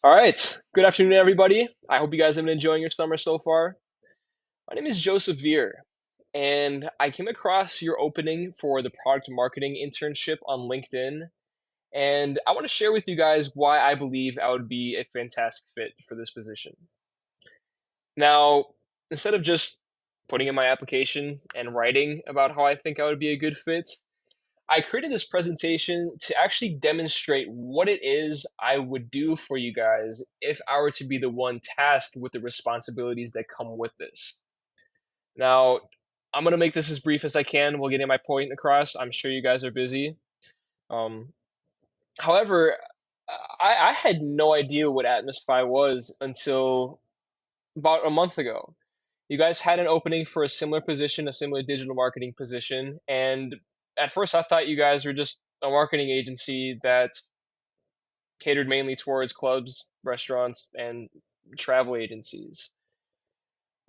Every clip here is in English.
All right. Good afternoon, everybody. I hope you guys have been enjoying your summer so far. My name is Joseph Veer, and I came across your opening for the product marketing internship on LinkedIn, and I want to share with you guys why I believe I would be a fantastic fit for this position. Now, instead of just putting in my application and writing about how I think I would be a good fit, I created this presentation to actually demonstrate what it is I would do for you guys if I were to be the one tasked with the responsibilities that come with this. Now, I'm going to make this as brief as I can while getting my point across. I'm sure you guys are busy. Um, however, I had no idea what Atmosphy was until about a month ago. You guys had an opening for a similar position, a similar digital marketing position, and at first I thought you guys were just a marketing agency that catered mainly towards clubs, restaurants, and travel agencies.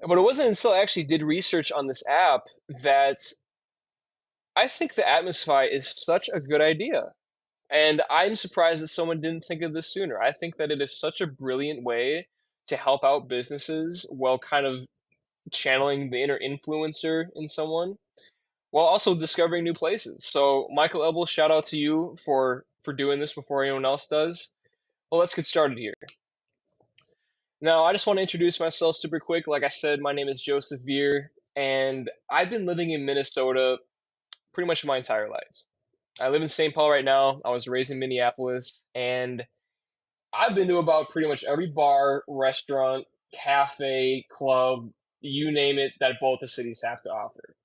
But it wasn't until I actually did research on this app that I think the Atmosphere is such a good idea. And I'm surprised that someone didn't think of this sooner. I think that it is such a brilliant way to help out businesses while kind of channeling the inner influencer in someone while also discovering new places. So, Michael Ebel, shout out to you for doing this before anyone else does. Well, let's get started here. Now, I just want to introduce myself super quick. Like I said, my name is Joseph Veer, and I've been living in Minnesota pretty much my entire life. I live in St. Paul right now. I was raised in Minneapolis, and I've been to about pretty much every bar, restaurant, cafe, club, you name it, that both the cities have to offer.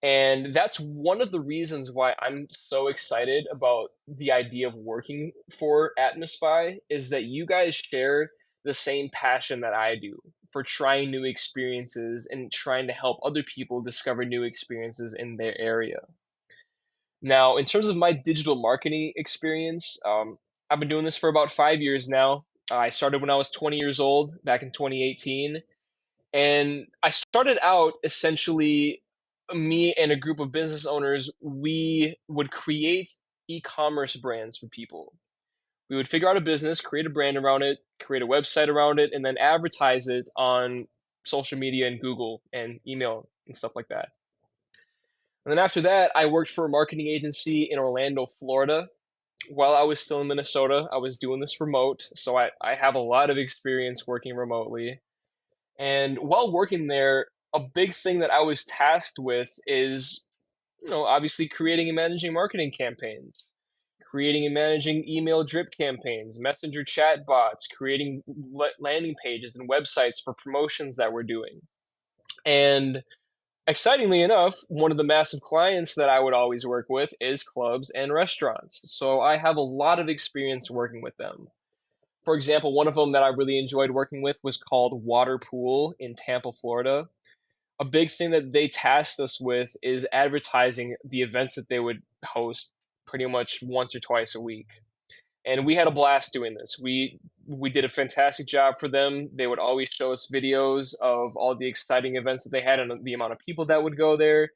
And that's one of the reasons why I'm so excited about the idea of working for Atmosphy is that you guys share the same passion that I do for trying new experiences and trying to help other people discover new experiences in their area. Now, in terms of my digital marketing experience, I've been doing this for about 5 years now. I started when I was 20 years old back in 2018. And I started out essentially me and a group of business owners, we would create e-commerce brands for people. We would figure out a business, create a brand around it, create a website around it, and then advertise it on social media and Google and email and stuff like that. And then after that, I worked for a marketing agency in Orlando, Florida. While I was still in Minnesota, I was doing this remote, so I have a lot of experience working remotely. And while working there, a big thing that I was tasked with is, obviously creating and managing marketing campaigns, creating and managing email drip campaigns, messenger chat bots, creating landing pages and websites for promotions that we're doing. And excitingly enough, one of the massive clients that I would always work with is clubs and restaurants. So I have a lot of experience working with them. For example, one of them that I really enjoyed working with was called Water Pool in Tampa, Florida. A big thing that they tasked us with is advertising the events that they would host pretty much once or twice a week. And we had a blast doing this. We did a fantastic job for them. They would always show us videos of all the exciting events that they had and the amount of people that would go there.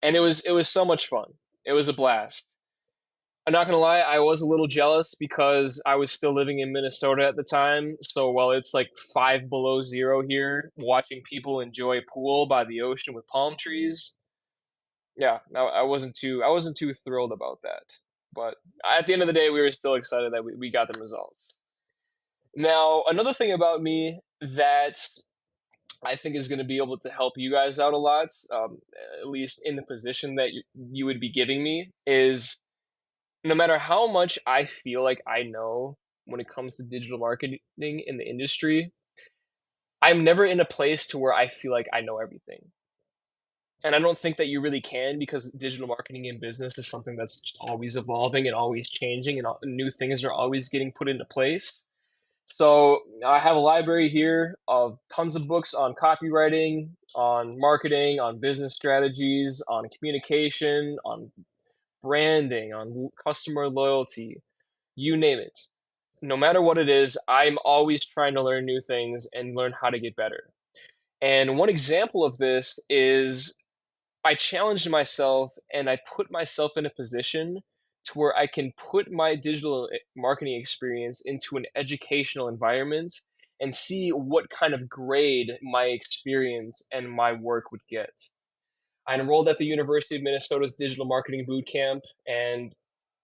And it was so much fun. It was a blast. I'm not gonna lie, I was a little jealous because I was still living in Minnesota at the time. So while it's like 5 below 0 here, watching people enjoy a pool by the ocean with palm trees, yeah, I wasn't too thrilled about that. But at the end of the day, we were still excited that we got the results. Now, another thing about me that I think is going to be able to help you guys out a lot, at least in the position that you would be giving me, is no matter how much I feel like I know when it comes to digital marketing in the industry, I'm never in a place to where I feel like I know everything. And I don't think that you really can because digital marketing in business is something that's just always evolving and always changing, and new things are always getting put into place. So I have a library here of tons of books on copywriting, on marketing, on business strategies, on communication, on branding, on customer loyalty, you name it. No matter what it is, I'm always trying to learn new things and learn how to get better. And one example of this is I challenged myself and I put myself in a position to where I can put my digital marketing experience into an educational environment and see what kind of grade my experience and my work would get. I enrolled at the University of Minnesota's Digital Marketing Boot Camp, and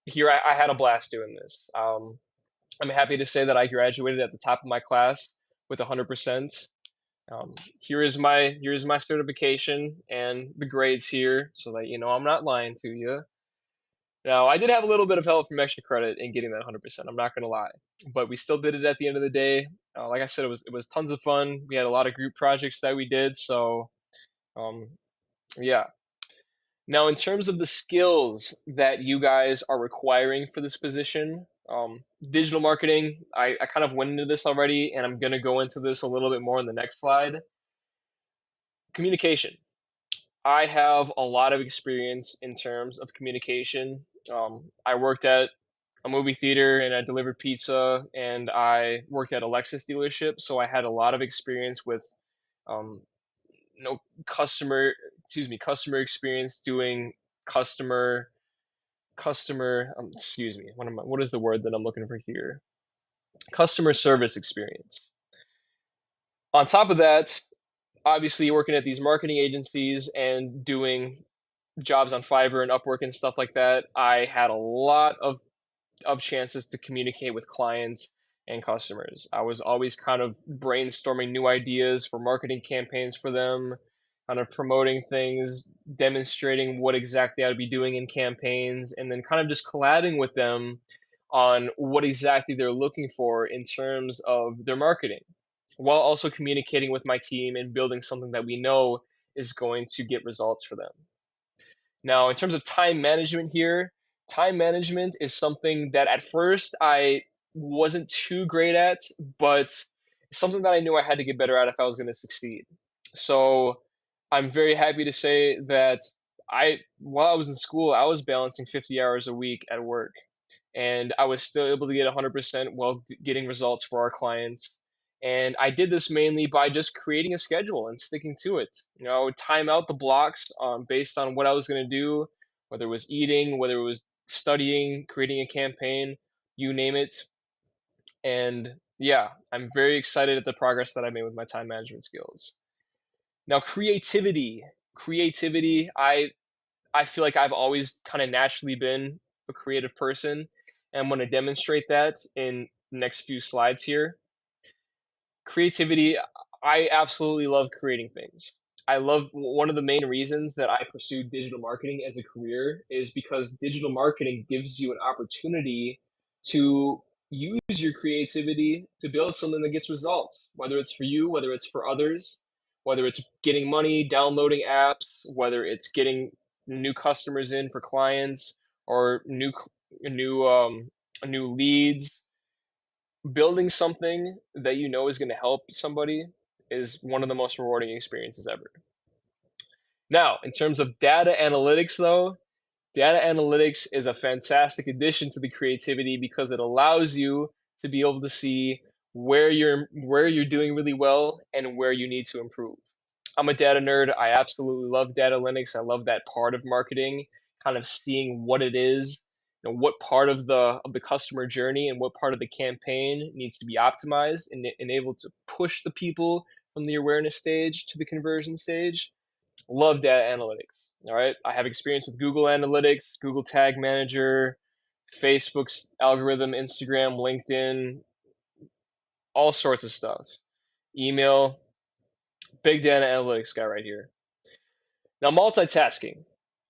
here I had a blast doing this. I'm happy to say that I graduated at the top of my class with 100%. Um, here is my certification and the grades here, so that you know I'm not lying to you. Now, I did have a little bit of help from extra credit in getting that 100%. I'm not gonna lie, but we still did it at the end of the day. Like I said, it was tons of fun. We had a lot of group projects that we did, so um, yeah. Now, in terms of the skills that you guys are requiring for this position, digital marketing, I kind of went into this already, and I'm gonna go into this a little bit more in the next slide. Communication. I have a lot of experience in terms of communication. I worked at a movie theater and I delivered pizza, and I worked at a Lexus dealership, so I had a lot of experience with um, no customer, excuse me, customer experience doing customer excuse me, what is the word that I'm looking for here? Customer service experience. On top of that, obviously working at these marketing agencies and doing jobs on Fiverr and Upwork and stuff like that, I had a lot of chances to communicate with clients and customers. I was always kind of brainstorming new ideas for marketing campaigns for them, kind of promoting things, demonstrating what exactly I would be doing in campaigns, and then kind of just collabing with them on what exactly they're looking for in terms of their marketing, while also communicating with my team and building something that we know is going to get results for them. Now, in terms of time management here, time management is something that at first I wasn't too great at, but something that I knew I had to get better at if I was going to succeed. So I'm very happy to say that while I was in school, I was balancing 50 hours a week at work, and I was still able to get 100% while getting results for our clients. And I did this mainly by just creating a schedule and sticking to it. You know, I would time out the blocks based on what I was going to do, whether it was eating, whether it was studying, creating a campaign, you name it. And yeah, I'm very excited at the progress that I made with my time management skills. Now, creativity. Creativity, I feel like I've always kind of naturally been a creative person, and I'm going to demonstrate that in the next few slides here. Creativity, I absolutely love creating things. I love one of the main reasons that I pursued digital marketing as a career is because digital marketing gives you an opportunity to use your creativity to build something that gets results, whether it's for you, whether it's for others, whether it's getting money, downloading apps, whether it's getting new customers in for clients or new new leads. Building something that you know is going to help somebody is one of the most rewarding experiences ever. Now, in terms of data analytics, though, data analytics is a fantastic addition to the creativity because it allows you to be able to see where you're doing really well and where you need to improve. I'm a data nerd. I absolutely love data analytics. I love that part of marketing, kind of seeing what it is, what part of the customer journey and what part of the campaign needs to be optimized and able to push the people from the awareness stage to the conversion stage. Love data analytics. All right. I have experience with Google Analytics, Google Tag Manager, Facebook's algorithm, Instagram, LinkedIn, all sorts of stuff. Email, big data analytics guy right here. Now, multitasking.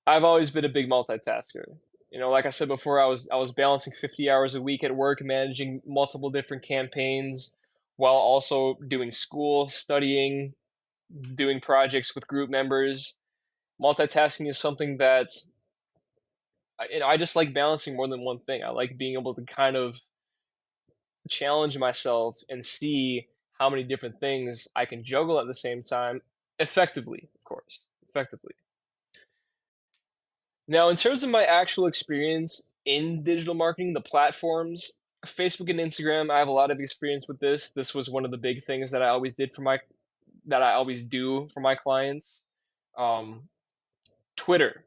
I've always been a big multitasker. Like I said before, I was balancing 50 hours a week at work, managing multiple different campaigns while also doing school, studying, doing projects with group members. Multitasking is something that I just like balancing more than one thing. I like being able to kind of challenge myself and see how many different things I can juggle at the same time effectively, of course, effectively. Now, in terms of my actual experience in digital marketing, the platforms, Facebook and Instagram, I have a lot of experience with this. This was one of the big things that I always do for my clients. Um, Twitter.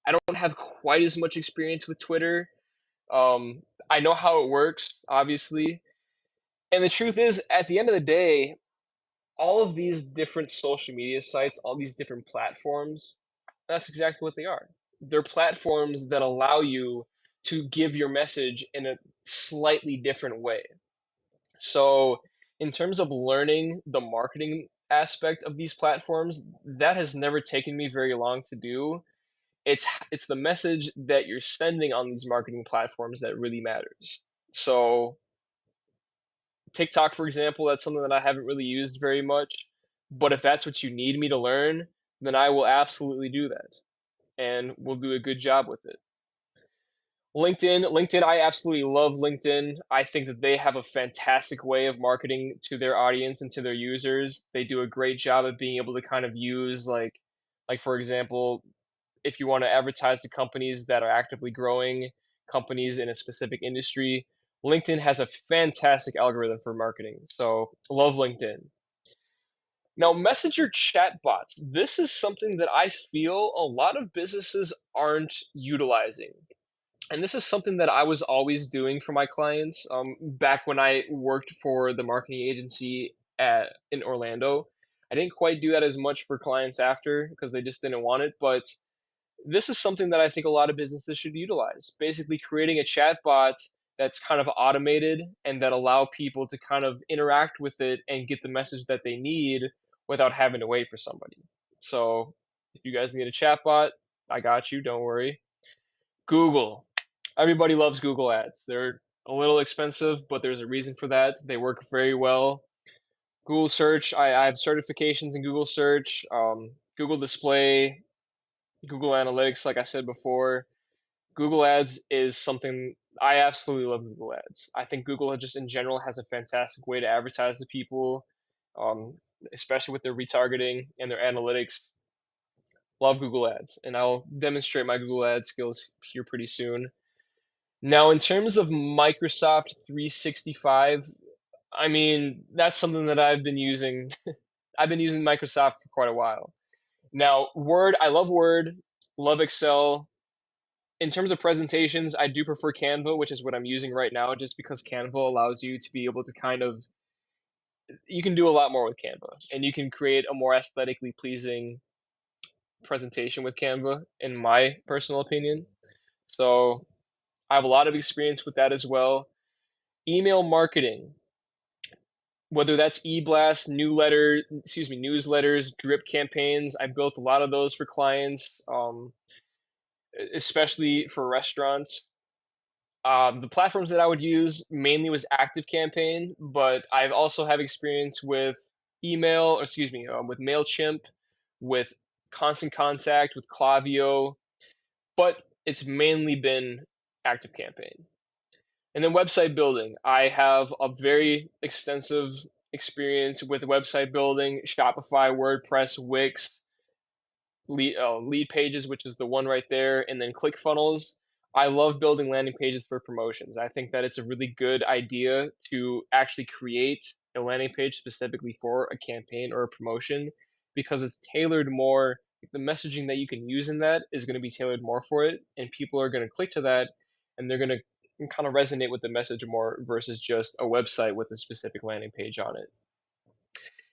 I don't have quite as much experience with Twitter. I know how it works, obviously. And the truth is, at the end of the day, all of these different social media sites, all these different platforms, that's exactly what they are. They're platforms that allow you to give your message in a slightly different way. So, in terms of learning the marketing aspect of these platforms, that has never taken me very long to do. It's the message that you're sending on these marketing platforms that really matters. So, TikTok, for example, that's something that I haven't really used very much. But if that's what you need me to learn, then I will absolutely do that, and we'll do a good job with it. LinkedIn, I absolutely love LinkedIn. I think that they have a fantastic way of marketing to their audience and to their users. They do a great job of being able to kind of use like for example, if you want to advertise to companies that are actively growing, companies in a specific industry, LinkedIn has a fantastic algorithm for marketing. So, love LinkedIn. Now, messenger chatbots. This is something that I feel a lot of businesses aren't utilizing. And this is something that I was always doing for my clients back when I worked for the marketing agency in Orlando. I didn't quite do that as much for clients after because they just didn't want it. But this is something that I think a lot of businesses should utilize. Basically, creating a chatbot that's kind of automated and that allow people to kind of interact with it and get the message that they need without having to wait for somebody. So, if you guys need a chatbot, I got you. Don't worry. Google. Everybody loves Google Ads. They're a little expensive, but there's a reason for that. They work very well. Google Search. I have certifications in Google Search, Google Display, Google Analytics. Like I said before, Google Ads is something I absolutely love. Google Ads. I think Google just in general has a fantastic way to advertise to people, um, especially with their retargeting and their analytics. Love Google Ads, and I'll demonstrate my Google Ads skills here pretty soon. Now, in terms of Microsoft 365, I mean, that's something that I've been using. I've been using Microsoft for quite a while. Now, Word, I love Word, love Excel. In terms of presentations, I do prefer Canva, which is what I'm using right now, just because Canva allows you to be able to kind of, you can do a lot more with Canva, and you can create a more aesthetically pleasing presentation with Canva, in my personal opinion. So I have a lot of experience with that as well. Email marketing, whether that's e-blast, newsletters, drip campaigns. I built a lot of those for clients, especially for restaurants. The platforms that I would use mainly was Active Campaign, but I also have experience with with Mailchimp, with Constant Contact, with Klaviyo, but it's mainly been Active Campaign. And then website building. I have a very extensive experience with website building, Shopify, WordPress, Wix, lead pages, which is the one right there, and then ClickFunnels. I love building landing pages for promotions. I think that it's a really good idea to actually create a landing page specifically for a campaign or a promotion because it's tailored more. The messaging that you can use in that is going to be tailored more for it, and people are going to click to that and they're going to kind of resonate with the message more versus just a website with a specific landing page on it.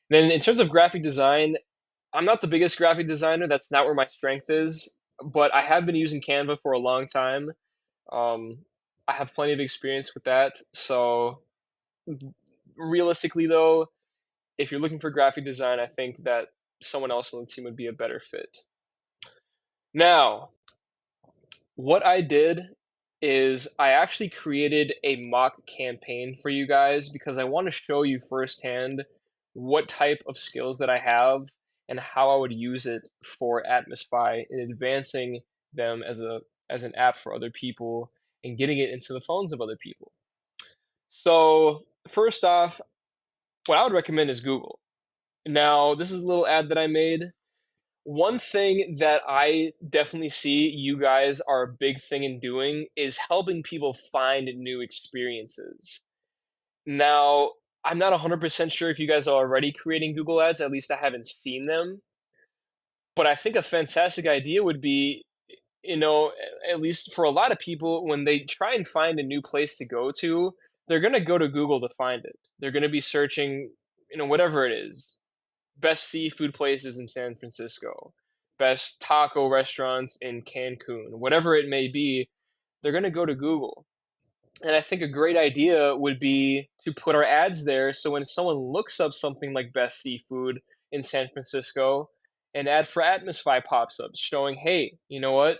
Then, in terms of graphic design, I'm not the biggest graphic designer. That's not where my strength is, but I have been using Canva for a long time. Um, I have plenty of experience with that. So, realistically, though, if you're looking for graphic design, I think that someone else on the team would be a better fit. Now, what I did is I actually created a mock campaign for you guys because I want to show you firsthand what type of skills that I have and how I would use it for Atmospy in advancing them as an app for other people and getting it into the phones of other people. So, first off, what I would recommend is Google. Now, this is a little ad that I made. One thing that I definitely see you guys are a big thing in doing is helping people find new experiences. Now, I'm not 100% sure if you guys are already creating Google Ads, at least I haven't seen them, but I think a fantastic idea would be at least for a lot of people, when they try and find a new place to go to, they're going to go to Google to find it. They're going to be searching, whatever it is, best seafood places in San Francisco, best taco restaurants in Cancun, whatever it may be, they're going to go to Google. And I think a great idea would be to put our ads there so when someone looks up something like best seafood in San Francisco, an ad for Atmosfy pops up showing, hey, you know what?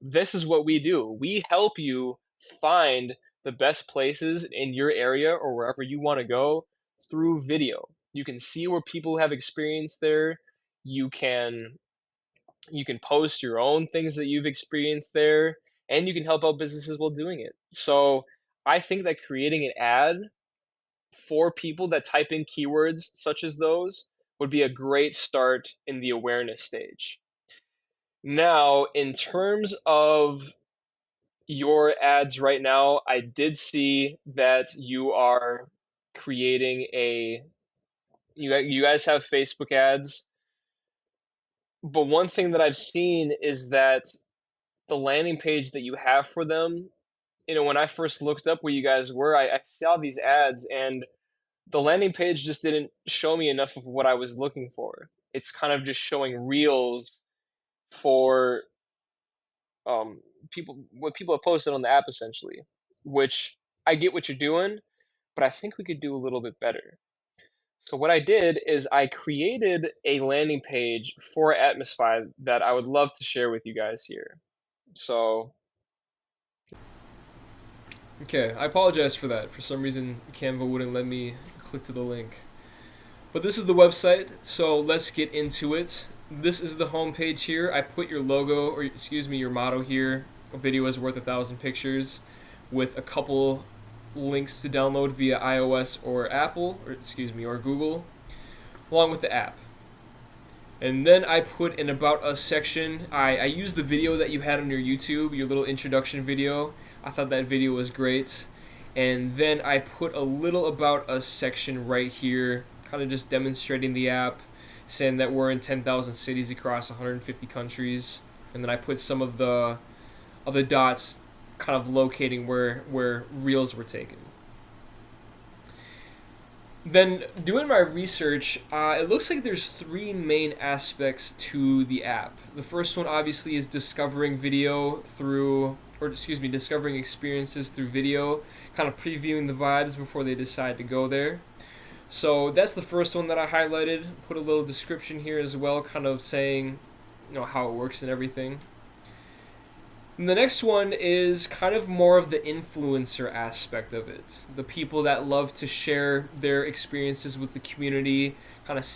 This is what we do. We help you find the best places in your area or wherever you want to go through video. You can see where people have experience there. You can you can post your own things that you've experienced there, and you can help out businesses while doing it. So I think that creating an ad for people that type in keywords such as those would be a great start in the awareness stage. Now, in terms of your ads right now, I did see that you are creating you guys have Facebook ads, but one thing that I've seen is that the landing page that you have for them, when I first looked up where you guys were, I saw these ads and the landing page just didn't show me enough of what I was looking for. It's kind of just showing reels for um, what people have posted on the app essentially, which I get what you're doing, but I think we could do a little bit better. So what I did is I created a landing page for Atmosphere that I would love to share with you guys here. So Okay, I apologize for that. For some reason, Canva wouldn't let me click to the link. But this is the website, so let's get into it. This is the home page here. I put your logo, or excuse me, your motto here. A video is worth 1,000 pictures, with a couple links to download via iOS or Apple, or excuse me, or Google, along with the app. And then I put in about us section. I used the video that you had on your YouTube, your little introduction video. I thought that video was great. And then I put a little about us section right here, kind of just demonstrating the app, saying that we're in 10,000 cities across 150 countries. And then I put some of the dots kind of locating where reels were taken. Then doing my research, it looks like there's three main aspects to the app. The first one obviously is discovering video through, or excuse me, discovering experiences through video, kind of previewing the vibes before they decide to go there. So that's the first one that I highlighted. Put a little description here as well, kind of saying, how it works and everything. And the next one is kind of more of the influencer aspect of it. The people that love to share their experiences with the community, kind of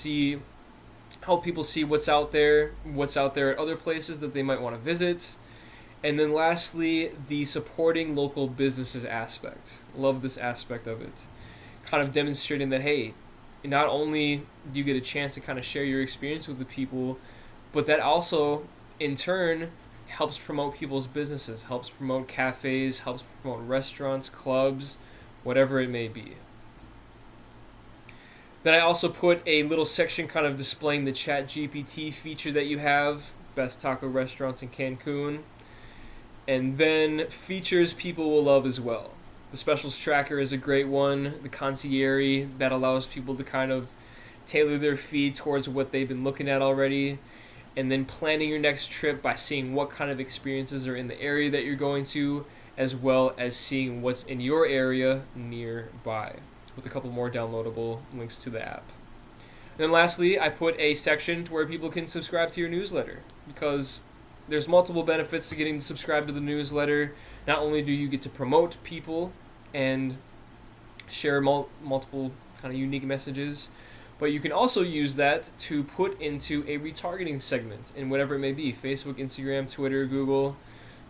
help people see what's out there at other places that they might want to visit. And then lastly, the supporting local businesses aspect. Love this aspect of it. Kind of demonstrating that, hey, not only do you get a chance to kind of share your experience with the people, but that also, in turn, helps promote people's businesses, helps promote cafes, helps promote restaurants, clubs, whatever it may be. Then I also put a little section kind of displaying the Chat GPT feature that you have, best taco restaurants in Cancun, and then features people will love as well. The specials tracker is a great one, the concierge that allows people to kind of tailor their feed towards what they've been looking at already, and then planning your next trip by seeing what kind of experiences are in the area that you're going to, as well as seeing what's in your area nearby, with a couple more downloadable links to the app. And then lastly, I put a section to where people can subscribe to your newsletter, because there's multiple benefits to getting subscribed to the newsletter. Not only do you get to promote people and share multiple kind of unique messages, but you can also use that to put into a retargeting segment in whatever it may be, Facebook, Instagram, Twitter, Google.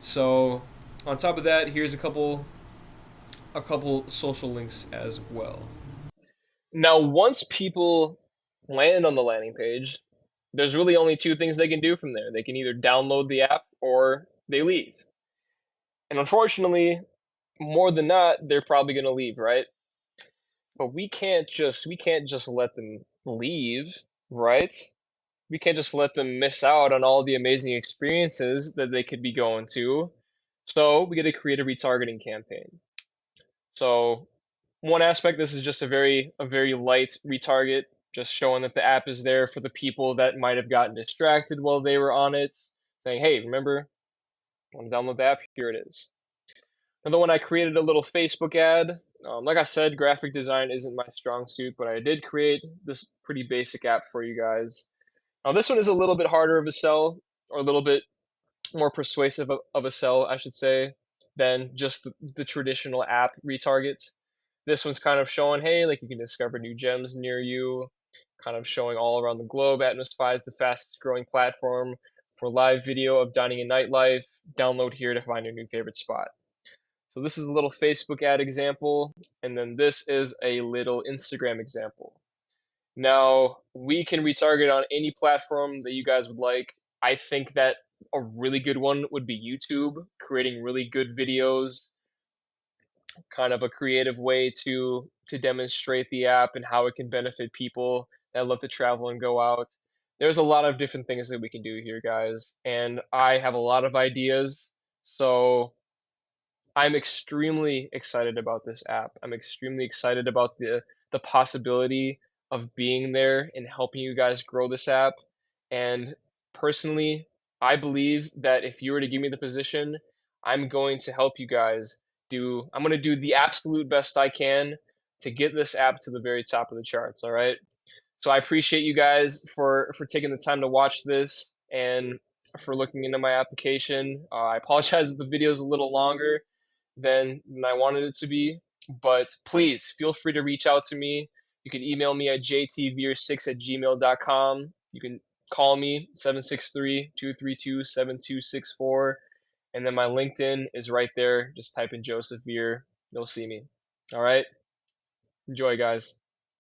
So on top of that, here's a couple social links as well. now, once people land on the landing page, there's really only two things they can do from there. They can either download the app or they leave. And unfortunately, more than not, they're probably going to leave, right? But we can't just let them leave, right? we can't just let them miss out on all the amazing experiences that they could be going to. So we got to create a retargeting campaign. So one aspect, this is just a very light retarget, just showing that the app is there for the people that might have gotten distracted while they were on it, saying, "Hey, remember, want to download the app? Here it is." Another one, I created a little Facebook ad. Like I said, graphic design isn't my strong suit, but I did create this pretty basic app for you guys. Now, this one is a little bit harder of a sell, or a little bit more persuasive of a sell, I should say, than just the traditional app retarget. This one's kind of showing, hey, like you can discover new gems near you, kind of showing all around the globe. Atmosphere is the fastest growing platform for live video of dining and nightlife. Download here to find your new favorite spot. So this is a little Facebook ad example, and then this is a little Instagram example. Now, we can retarget on any platform that you guys would like. I think that a really good one would be YouTube, creating really good videos, kind of a creative way to demonstrate the app and how it can benefit people that love to travel and go out. There's a lot of different things that we can do here, guys, and I have a lot of ideas. So I'm extremely excited about this app. I'm extremely excited about the possibility of being there and helping you guys grow this app. And personally, I believe that if you were to give me the position, I'm going to help you guys I'm going to do the absolute best I can to get this app to the very top of the charts, all right? So I appreciate you guys for taking the time to watch this and for looking into my application. I apologize if the video is a little longer than I wanted it to be. But please feel free to reach out to me. You can email me at jtveer6@gmail.com. You can call me 763-232-7264. And then my LinkedIn is right there. Just type in Joseph Veer. You'll see me. All right. Enjoy, guys.